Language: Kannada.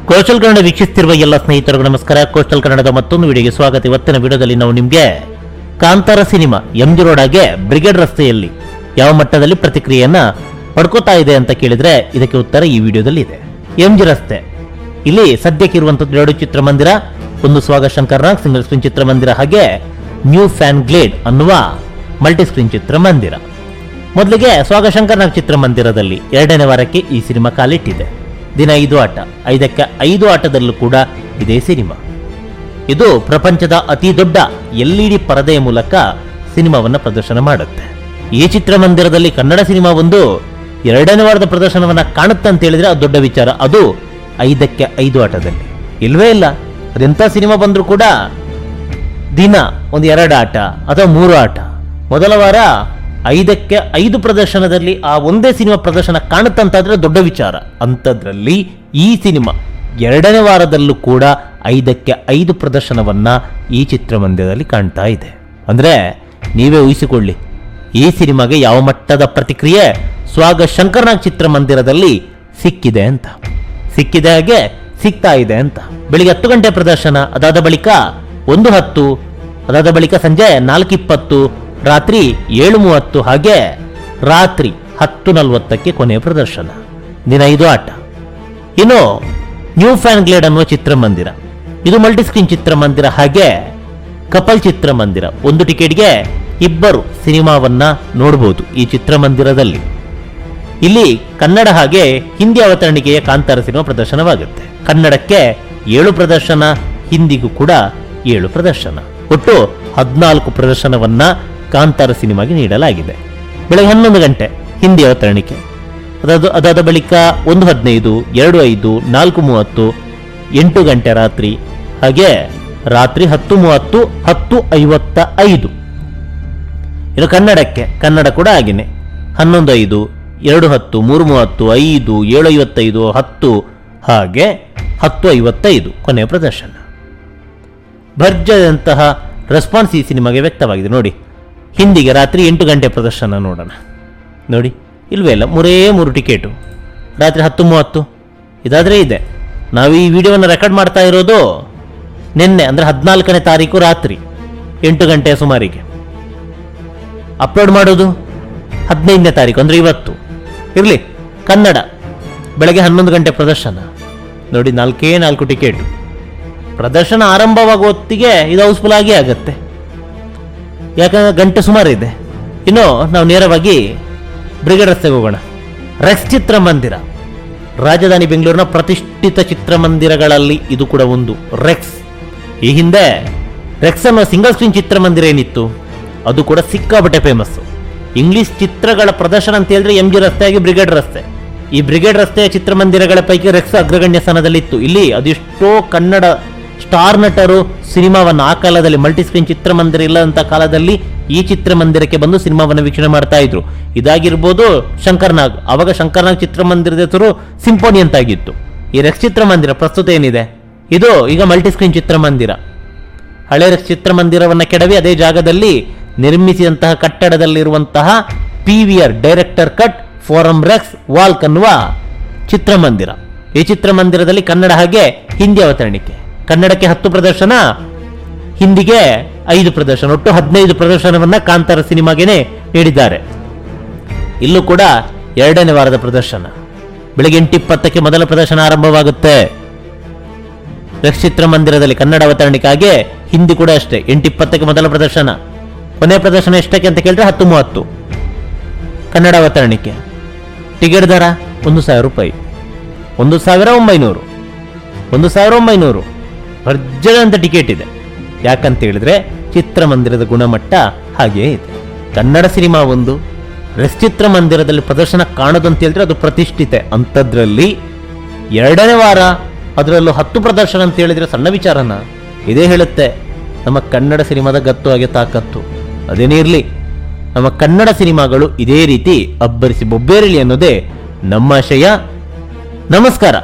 ಕೋಸ್ಟಲ್ ಕನ್ನಡ ವೀಕ್ಷಿಸುತ್ತಿರುವ ಎಲ್ಲ ಸ್ನೇಹಿತರಿಗೂ ನಮಸ್ಕಾರ. ಕೋಸ್ಟಲ್ ಕನ್ನಡದ ಮತ್ತೊಂದು ವಿಡಿಯೋಗೆ ಸ್ವಾಗತ. ಇವತ್ತಿನ ವಿಡಿಯೋದಲ್ಲಿ ನಾವು ನಿಮಗೆ ಕಾಂತಾರ ಸಿನಿಮಾ MG ರೋಡ್ಗೆ ಬ್ರಿಗೇಡ್ ರಸ್ತೆಯಲ್ಲಿ ಯಾವ ಮಟ್ಟದಲ್ಲಿ ಪ್ರತಿಕ್ರಿಯೆಯನ್ನ ಪಡ್ಕೋತಾ ಇದೆ ಅಂತ ಕೇಳಿದ್ರೆ ಇದಕ್ಕೆ ಉತ್ತರ ಈ ವಿಡಿಯೋದಲ್ಲಿ ಇದೆ. MG ರಸ್ತೆ ಇಲ್ಲಿ ಸದ್ಯಕ್ಕಿರುವಂತದ್ದು 2 ಚಿತ್ರಮಂದಿರ, ಒಂದು ಸ್ವಾಗ ಶಂಕರ್ನಾಗ್ ಸಿಂಗಲ್ ಸ್ಕ್ರೀನ್ ಚಿತ್ರಮಂದಿರ, ಹಾಗೆ ನ್ಯೂ ಫ್ಯಾನ್ ಗ್ಲೇಡ್ ಅನ್ನುವ ಮಲ್ಟಿ ಸ್ಕ್ರೀನ್ ಚಿತ್ರಮಂದಿರ. ಮೊದಲಿಗೆ ಸ್ವಾಗ ಶಂಕರ್ನಾಗ್ ಚಿತ್ರಮಂದಿರದಲ್ಲಿ 2ನೇ ವಾರಕ್ಕೆ ಈ ಸಿನಿಮಾ ಕಾಲಿಟ್ಟಿದೆ. ದಿನ 5 ಆಟ, 5ಕ್ಕೆ 5 ಆಟದಲ್ಲೂ ಕೂಡ ಇದೇ ಸಿನಿಮಾ. ಇದು ಪ್ರಪಂಚದ ಅತಿ ದೊಡ್ಡ LED ಪರದೆಯ ಮೂಲಕ ಸಿನಿಮಾವನ್ನ ಪ್ರದರ್ಶನ ಮಾಡುತ್ತೆ. ಈ ಚಿತ್ರಮಂದಿರದಲ್ಲಿ ಕನ್ನಡ ಸಿನಿಮಾ ಒಂದು 2ನೇ ವಾರದ ಪ್ರದರ್ಶನವನ್ನ ಕಾಣುತ್ತೆ ಅಂತ ಹೇಳಿದ್ರೆ ಅದು ದೊಡ್ಡ ವಿಚಾರ. ಅದು 5ಕ್ಕೆ 5 ಆಟದಲ್ಲಿ ಇಲ್ವೇ ಇಲ್ಲ. ಅದೆಂಥ ಸಿನಿಮಾ ಬಂದರೂ ಕೂಡ ದಿನ ಒಂದು 2 ಆಟ ಅಥವಾ 3 ಆಟ. ಮೊದಲ ವಾರ 5ಕ್ಕೆ 5 ಪ್ರದರ್ಶನದಲ್ಲಿ ಆ ಒಂದೇ ಸಿನಿಮಾ ಪ್ರದರ್ಶನ ಕಾಣುತ್ತಂತಾದ್ರೆ ದೊಡ್ಡ ವಿಚಾರ. ಅಂಥದ್ರಲ್ಲಿ ಈ ಸಿನಿಮಾ 2ನೇ ವಾರದಲ್ಲೂ ಕೂಡ 5ಕ್ಕೆ 5 ಪ್ರದರ್ಶನವನ್ನ ಈ ಚಿತ್ರಮಂದಿರದಲ್ಲಿ ಕಾಣ್ತಾ ಇದೆ. ಅಂದ್ರೆ ನೀವೇ ಊಹಿಸಿಕೊಳ್ಳಿ ಈ ಸಿನಿಮಾಗೆ ಯಾವ ಮಟ್ಟದ ಪ್ರತಿಕ್ರಿಯೆ ಸ್ವಾಗ ಶಂಕರ್ನಾಗ್ ಚಿತ್ರಮಂದಿರದಲ್ಲಿ ಸಿಕ್ಕಿದೆ ಅಂತ, ಸಿಕ್ಕಿದೆ ಹಾಗೆ ಸಿಗ್ತಾ ಇದೆ ಅಂತ. ಬೆಳಿಗ್ಗೆ 10 ಗಂಟೆ ಪ್ರದರ್ಶನ, ಅದಾದ ಬಳಿಕ 1:10, ಅದಾದ ಬಳಿಕ ಸಂಜೆ 4:20, ರಾತ್ರಿ 7:30, ಹಾಗೆ ರಾತ್ರಿ 10:40ಕ್ಕೆ ಕೊನೆಯ ಪ್ರದರ್ಶನ. ದಿನ 5 ಆಟ. ಇನ್ನು ನ್ಯೂ ಫ್ಯಾನ್ ಗ್ಲೇಡ್ ಅನ್ನುವ ಚಿತ್ರಮಂದಿರ, ಇದು ಮಲ್ಟಿ ಸ್ಕ್ರೀನ್ ಚಿತ್ರಮಂದಿರ ಹಾಗೆ ಕಪಲ್ ಚಿತ್ರಮಂದಿರ. ಒಂದು ಟಿಕೆಟ್ಗೆ 2 ಸಿನಿಮಾವನ್ನ ನೋಡಬಹುದು ಈ ಚಿತ್ರಮಂದಿರದಲ್ಲಿ. ಇಲ್ಲಿ ಕನ್ನಡ ಹಾಗೆ ಹಿಂದಿ ಅವತರಣಿಕೆಯ ಕಾಂತಾರ ಸಿನಿಮಾ ಪ್ರದರ್ಶನವಾಗುತ್ತೆ. ಕನ್ನಡಕ್ಕೆ 7 ಪ್ರದರ್ಶನ, ಹಿಂದಿಗೂ ಕೂಡ 7 ಪ್ರದರ್ಶನ. ಒಟ್ಟು 14 ಪ್ರದರ್ಶನವನ್ನ ಕಾಂತಾರ ಸಿನಿಮಾಗೆ ನೀಡಲಾಗಿದೆ. ಬೆಳಗ್ಗೆ 11 ಗಂಟೆ ಹಿಂದಿ ಅವತರಣಿಕೆ, ಅದಾದ ಬಳಿಕ 1:15, 2:05, 4:30, 8 ಗಂಟೆ ರಾತ್ರಿ, ಹಾಗೆ ರಾತ್ರಿ 10:30, 10:55. ಇನ್ನು ಕನ್ನಡಕ್ಕೆ ಕನ್ನಡ ಕೂಡ ಹಾಗೇನೆ 11:05, 2:10, 3:30, 5, 7:55, 10, ಹಾಗೆ 10:55 ಕೊನೆಯ ಪ್ರದರ್ಶನ. ಭರ್ಜರಿಯಂತಹ ರೆಸ್ಪಾನ್ಸ್ ಈ ಸಿನಿಮಾಗೆ ವ್ಯಕ್ತವಾಗಿದೆ. ನೋಡಿ, ಹಿಂದಿಗೆ ರಾತ್ರಿ 8 ಗಂಟೆ ಪ್ರದರ್ಶನ ನೋಡೋಣ. ನೋಡಿ, ಇಲ್ವೇ ಇಲ್ಲ, 3 ಟಿಕೆಟು. ರಾತ್ರಿ 10:30 ಇದಾದರೆ ಇದೆ. ನಾವು ಈ ವಿಡಿಯೋವನ್ನು ರೆಕಾರ್ಡ್ ಮಾಡ್ತಾ ಇರೋದು ನಿನ್ನೆ, ಅಂದರೆ 14ನೇ ತಾರೀಕು ರಾತ್ರಿ 8 ಗಂಟೆಯ ಸುಮಾರಿಗೆ. ಅಪ್ಲೋಡ್ ಮಾಡೋದು 15ನೇ ತಾರೀಕು, ಅಂದರೆ ಇವತ್ತು. ಇರಲಿ, ಕನ್ನಡ ಬೆಳಗ್ಗೆ 11 ಗಂಟೆ ಪ್ರದರ್ಶನ. ನೋಡಿ, 4 ಟಿಕೆಟು. ಪ್ರದರ್ಶನ ಆರಂಭವಾಗುವ ಹೊತ್ತಿಗೆ ಇದು ಹೌಸ್ಫುಲ್ ಆಗೇ ಆಗುತ್ತೆ, ಯಾಕಂದ್ರೆ ಗಂಟೆ ಸುಮಾರು ಇದೆ. ಇನ್ನು ನಾವು ನೇರವಾಗಿ ಬ್ರಿಗೇಡ್ ರಸ್ತೆಗೆ ಹೋಗೋಣ. ರೆಕ್ಸ್ ಚಿತ್ರಮಂದಿರ ರಾಜಧಾನಿ ಬೆಂಗಳೂರಿನ ಪ್ರತಿಷ್ಠಿತ ಚಿತ್ರಮಂದಿರಗಳಲ್ಲಿ ಇದು ಕೂಡ ಒಂದು. ರೆಕ್ಸ್, ಈ ಹಿಂದೆ ರೆಕ್ಸ್ ಅನ್ನೋ ಸಿಂಗಲ್ ಸ್ಕ್ರೀನ್ ಚಿತ್ರಮಂದಿರ ಏನಿತ್ತು ಅದು ಕೂಡ ಸಿಕ್ಕಾಬಟ್ಟೆ ಫೇಮಸ್. ಇಂಗ್ಲಿಷ್ ಚಿತ್ರಗಳ ಪ್ರದರ್ಶನ ಅಂತ ಹೇಳಿದ್ರೆ MG ರಸ್ತೆ ಆಗಿ ಬ್ರಿಗೇಡ್ ರಸ್ತೆ. ಈ ಬ್ರಿಗೇಡ್ ರಸ್ತೆಯ ಚಿತ್ರಮಂದಿರಗಳ ಪೈಕಿ ರೆಕ್ಸ್ ಅಗ್ರಗಣ್ಯ ಸ್ಥಾನದಲ್ಲಿತ್ತು. ಇಲ್ಲಿ ಅದೆಷ್ಟೋ ಕನ್ನಡ ಸ್ಟಾರ್ ನಟರು ಸಿನಿಮಾವನ್ನು ಆ ಕಾಲದಲ್ಲಿ ಮಲ್ಟಿ ಸ್ಕ್ರೀನ್ ಚಿತ್ರಮಂದಿರ ಇಲ್ಲದಂತ ಕಾಲದಲ್ಲಿ ಈ ಚಿತ್ರಮಂದಿರಕ್ಕೆ ಬಂದು ಸಿನಿಮಾವನ್ನು ವೀಕ್ಷಣೆ ಮಾಡ್ತಾ ಇದ್ರು. ಇದಾಗಿರ್ಬೋದು ಶಂಕರ್ನಾಗ್, ಅವಾಗ ಶಂಕರ್ನಾಗ್ ಚಿತ್ರಮಂದಿರದ ಹೆಸರು ಸಿಂಫೋನಿ ಅಂತಾಗಿತ್ತು. ಈ ರೆಕ್ಸ್ ಚಿತ್ರಮಂದಿರ ಪ್ರಸ್ತುತ ಏನಿದೆ ಇದು ಈಗ ಮಲ್ಟಿ ಸ್ಕ್ರೀನ್ ಚಿತ್ರಮಂದಿರ. ಹಳೆ ರೆಕ್ಸ್ ಚಿತ್ರಮಂದಿರವನ್ನ ಕೆಡವಿ ಅದೇ ಜಾಗದಲ್ಲಿ ನಿರ್ಮಿಸಿದಂತಹ ಕಟ್ಟಡದಲ್ಲಿರುವಂತಹ PVR director cut Forum Rex Walk ಅನ್ನುವ ಚಿತ್ರಮಂದಿರ. ಈ ಚಿತ್ರಮಂದಿರದಲ್ಲಿ ಕನ್ನಡ ಹಾಗೆ ಹಿಂದಿ ಅವತರಣಿಕೆ. ಕನ್ನಡಕ್ಕೆ 10 ಪ್ರದರ್ಶನ, ಹಿಂದಿಗೆ 5 ಪ್ರದರ್ಶನ, ಒಟ್ಟು 15 ಪ್ರದರ್ಶನವನ್ನ ಕಾಂತಾರ ಸಿನಿಮಾಗೆನೆ ನೀಡಿದ್ದಾರೆ. ಇಲ್ಲೂ ಕೂಡ 2ನೇ ವಾರದ ಪ್ರದರ್ಶನ. ಬೆಳಗ್ಗೆ 8:20ಕ್ಕೆ ಮೊದಲ ಪ್ರದರ್ಶನ ಆರಂಭವಾಗುತ್ತೆ ರೆಕ್ಸ್ ಚಿತ್ರಮಂದಿರದಲ್ಲಿ ಕನ್ನಡ ಅವತರಣಿಕೆ. ಹಾಗೆ ಹಿಂದಿ ಕೂಡ ಅಷ್ಟೇ, 8:20ಕ್ಕೆ ಮೊದಲ ಪ್ರದರ್ಶನ. ಕೊನೆಯ ಪ್ರದರ್ಶನ ಎಷ್ಟಕ್ಕೆ ಅಂತ ಕೇಳಿದ್ರೆ 10:30 ಕನ್ನಡ ಅವತರಣಿಕೆ. ಟಿಕೆಟ್ ದರ 1,000 ರೂಪಾಯಿ, 1,900, 1,900 ಭರ್ಜರಿ ಅಂತ ಟಿಕೆಟ್ ಇದೆ. ಯಾಕಂತ ಹೇಳಿದ್ರೆ ಚಿತ್ರಮಂದಿರದ ಗುಣಮಟ್ಟ ಹಾಗೇ ಇದೆ. ಕನ್ನಡ ಸಿನಿಮಾ ಒಂದು ರೆಸ್ ಚಿತ್ರಮಂದಿರದಲ್ಲಿ ಪ್ರದರ್ಶನ ಕಾಣೋದು ಅಂತ ಹೇಳಿದ್ರೆ ಅದು ಪ್ರತಿಷ್ಠಿತೆ. ಅಂಥದ್ರಲ್ಲಿ 2ನೇ ವಾರ ಅದರಲ್ಲೂ 10 ಪ್ರದರ್ಶನ ಅಂತ ಹೇಳಿದ್ರೆ ಸಣ್ಣ ವಿಚಾರನ. ಇದೇ ಹೇಳುತ್ತೆ ನಮ್ಮ ಕನ್ನಡ ಸಿನಿಮಾದ ಗತ್ತು ಹಾಗೆ ತಾಕತ್ತು. ಅದೇನೇ ಇರಲಿ, ನಮ್ಮ ಕನ್ನಡ ಸಿನಿಮಾಗಳು ಇದೇ ರೀತಿ ಅಬ್ಬರಿಸಿ ಬೊಬ್ಬೇರಲಿ ಅನ್ನೋದೇ ನಮ್ಮ ಆಶಯ. ನಮಸ್ಕಾರ.